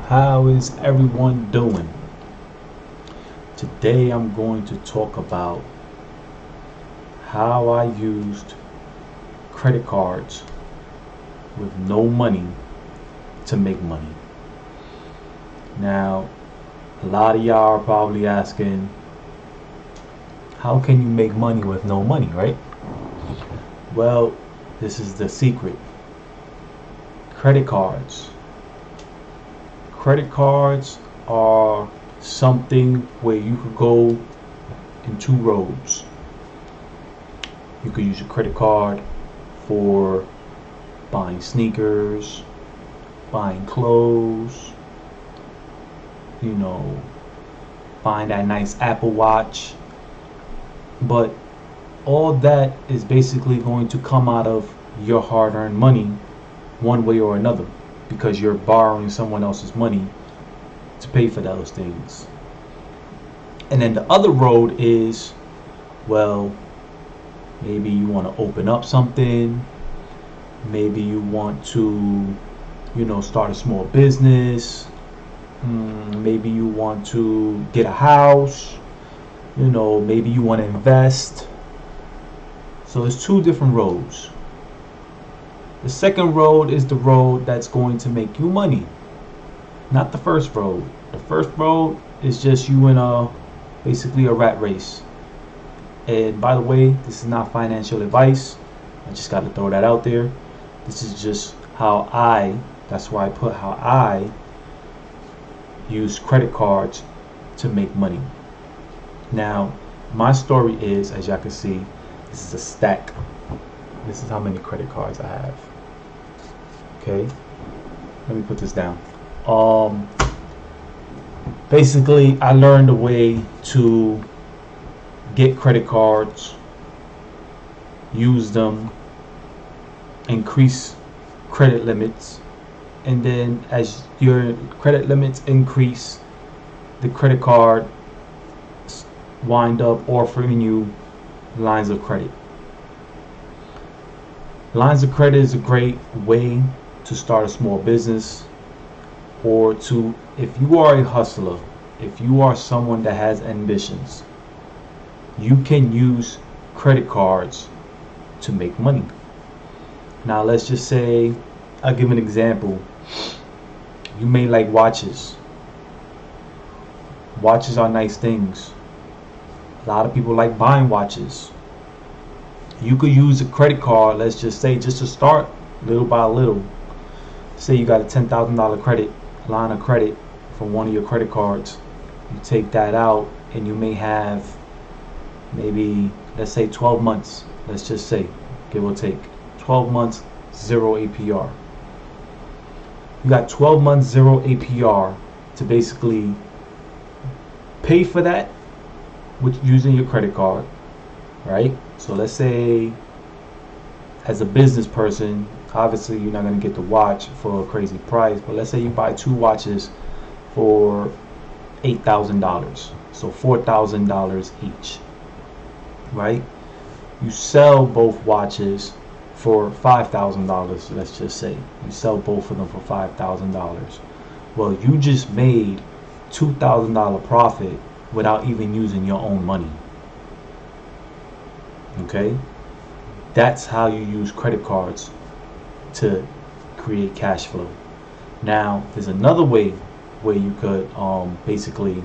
How is everyone doing? Today I'm going to talk about how I used credit cards with no money to make money. Now, a lot of y'all are probably asking, how can you make money with no money, right? Well, this is the secret. Credit cards. Credit cards are something where you could go in two roads. You could use your credit card for buying sneakers, buying clothes, buying that nice Apple Watch. But all that is basically going to come out of your hard-earned money one way or another, because you're borrowing someone else's money to pay for those things. And then the other road is, well, maybe you want to open up something, maybe you want to start a small business, maybe you want to get a house, maybe you want to invest. So there's two different roads. The second road is the road that's going to make you money, not the first road. The first road is just you in basically a rat race. And by the way, this is not financial advice. I just got to throw that out there. This is just that's why I put how I use credit cards to make money. Now, my story is, as y'all can see, this is a stack. This is how many credit cards I have. Okay, let me put this down. Basically, I learned a way to get credit cards, use them, increase credit limits, and then as your credit limits increase, the credit card wind up offering you lines of credit. Lines of credit is a great way to start a small business, or if you are a hustler, if you are someone that has ambitions, you can use credit cards to make money. Now, let's just say, I'll give an example. You may like watches. Watches are nice things. A lot of people like buying watches. You could use a credit card, let's just say, just to start little by little. Say you got a $10,000 line of credit from one of your credit cards. You take that out and you may have maybe, let's say 12 months. Let's just say, give or take, 12 months, 0 APR. You got 12 months, 0 APR to basically pay for that with using your credit card, right? So let's say, as a business person, obviously you're not going to get the watch for a crazy price, but let's say you buy two watches for $8,000, so $4,000 each, right? You sell both watches for $5,000. Let's just say you sell both of them for $5,000. Well, you just made $2,000 profit without even using your own money. Okay, that's how you use credit cards to create cash flow. Now, there's another way where you could basically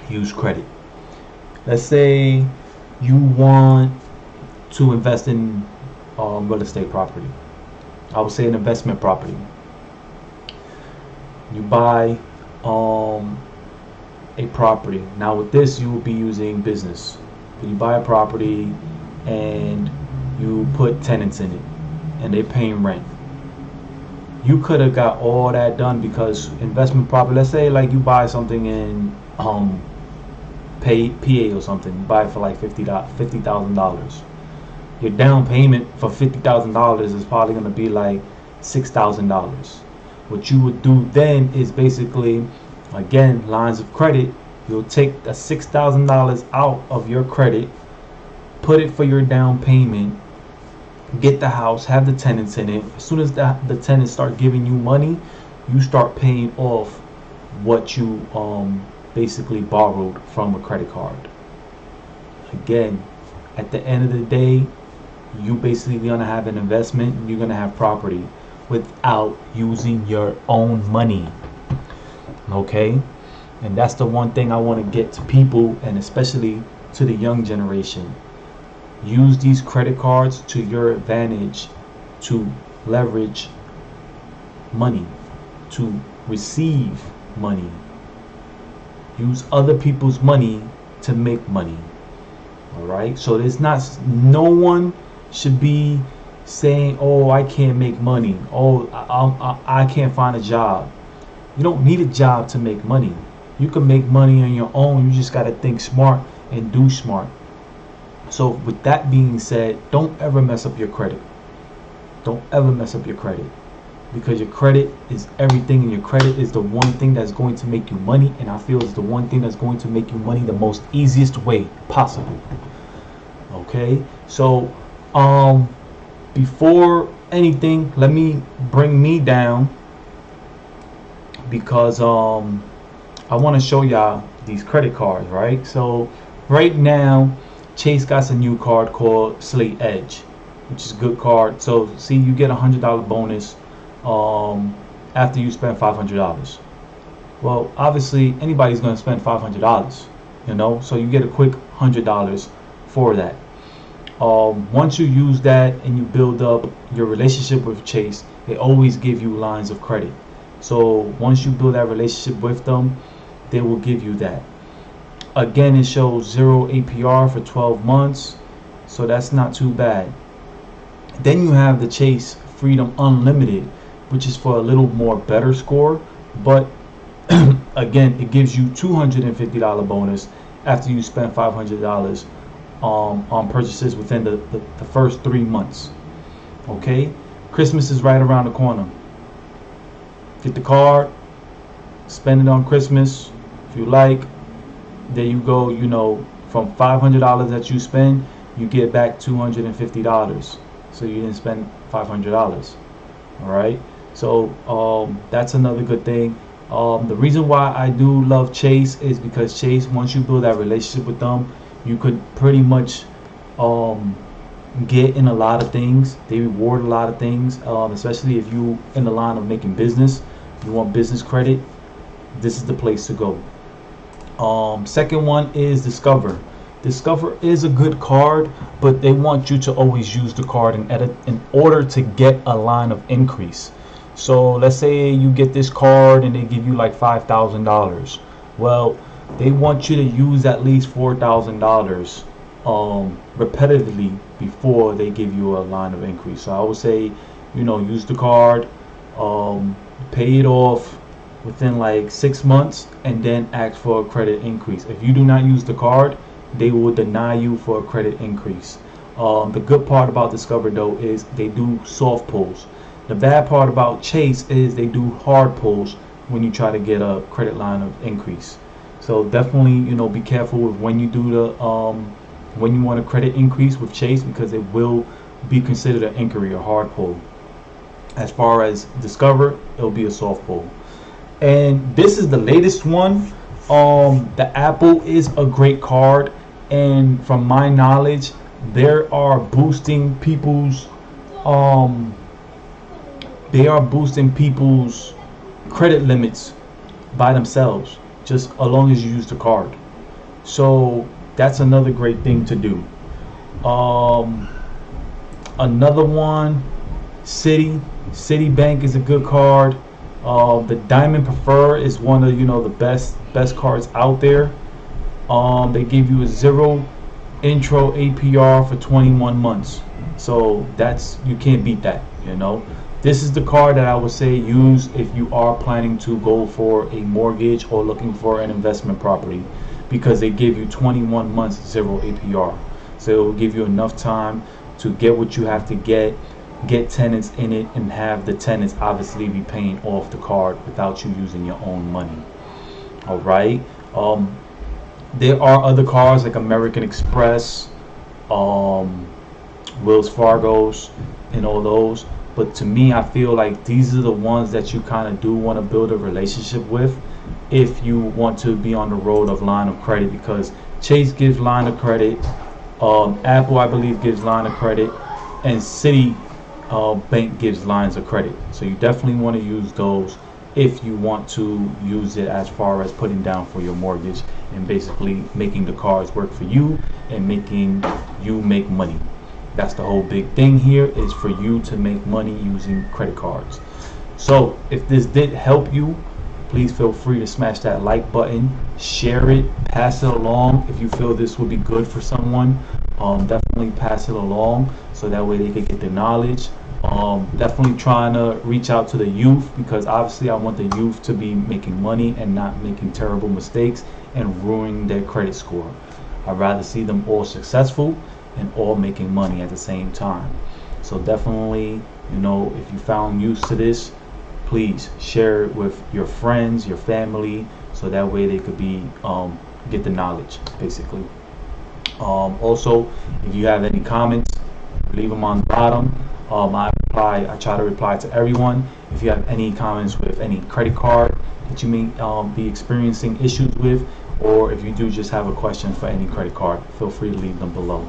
use credit. Let's say you want to invest in real estate property. I would say an investment property. You buy a property. Now with this, you will be using business. You buy a property and you put tenants in it and they're paying rent. You could have got all that done, because investment property, let's say like you buy something in PA or something, you buy it for like $50,000. Your down payment for $50,000 is probably going to be like $6,000. What you would do then is basically, again, lines of credit. You'll take the $6,000 out of your credit, put it for your down payment, get the house, have the tenants in it. As soon as the tenants start giving you money, you start paying off what you basically borrowed from a credit card. Again, at the end of the day, you basically gonna have an investment, you're gonna have property without using your own money. Okay? And that's the one thing I want to get to people, and especially to the young generation. Use these credit cards to your advantage to leverage money, to receive money. Use other people's money to make money. Alright? So there's no one should be saying, oh, I can't make money. Oh, I can't find a job. You don't need a job to make money. You can make money on your own. You just got to think smart and do smart. So with that being said, don't ever mess up your credit. Don't ever mess up your credit, because your credit is everything, and your credit is the one thing that's going to make you money, and I feel it's the one thing that's going to make you money the most easiest way possible. Okay, so before anything, let me bring me down, because I want to show y'all these credit cards, right? So right now Chase got a new card called Slate Edge, which is a good card. So see, you get $100 bonus after you spend $500. Well, obviously anybody's going to spend $500, you know, so you get a quick $100 for that. Once you use that and you build up your relationship with Chase, they always give you lines of credit. So once you build that relationship with them, they will give you that. Again, it shows 0 APR for 12 months, so that's not too bad. Then you have the Chase Freedom Unlimited, which is for a little more better score, but again, it gives you $250 bonus after you spend $500 on purchases within the first 3 months. Okay, Christmas is right around the corner. Get the card, spend it on Christmas if you like. There you go. You know, from $500 that you spend, you get back $250. So you didn't spend $500. All right. So that's another good thing. The reason why I do love Chase is because Chase, once you build that relationship with them, you could pretty much get in a lot of things. They reward a lot of things, especially if you in the line of making business. You want business credit, this is the place to go. Second one is Discover. Discover is a good card, but they want you to always use the card in order to get a line of increase. So let's say you get this card and they give you like $5,000. Well, they want you to use at least $4,000 repetitively before they give you a line of increase. So I would say, you know, use the card, pay it off within like 6 months, and then ask for a credit increase. If you do not use the card, they will deny you for a credit increase. The good part about Discover though is they do soft pulls. The bad part about Chase is they do hard pulls when you try to get a credit line of increase. So definitely, you know, be careful with when you do the when you want a credit increase with Chase, because it will be considered an inquiry, a hard pull. As far as Discover, it'll be a soft pull. And this is the latest one. The Apple is a great card, and from my knowledge, they are boosting people's credit limits by themselves, just as long as you use the card. So that's another great thing to do. Another one, Citibank is a good card. The Diamond Prefer is one of, you know, the best cards out there. They give you a 0 intro APR for 21 months. So that's, you can't beat that, you know. This is the card that I would say use if you are planning to go for a mortgage or looking for an investment property, because they give you 21 months 0 APR. So it will give you enough time to get what you have to get tenants in it, and have the tenants obviously be paying off the card without you using your own money. All right. There are other cards like American Express, Wells Fargo's, and all those. But to me, I feel like these are the ones that you kind of do want to build a relationship with if you want to be on the road of line of credit, because Chase gives line of credit, Apple I believe gives line of credit, and Citi Bank gives lines of credit. So you definitely want to use those if you want to use it as far as putting down for your mortgage and basically making the cards work for you and making you make money. That's the whole big thing here, is for you to make money using credit cards. So if this did help you, please feel free to smash that like button, share it, pass it along. If you feel this would be good for someone, definitely pass it along so that way they can get the knowledge. Definitely trying to reach out to the youth, because obviously I want the youth to be making money and not making terrible mistakes and ruining their credit score. I'd rather see them all successful and all making money at the same time. So definitely, if you found use to this, please share it with your friends, your family, so that way they could be get the knowledge basically. Also, if you have any comments, leave them on the bottom. I try to reply to everyone. If you have any comments with any credit card that you may be experiencing issues with, or if you do just have a question for any credit card, feel free to leave them below.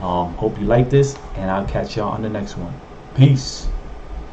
Hope you like this, and I'll catch y'all on the next one. Peace.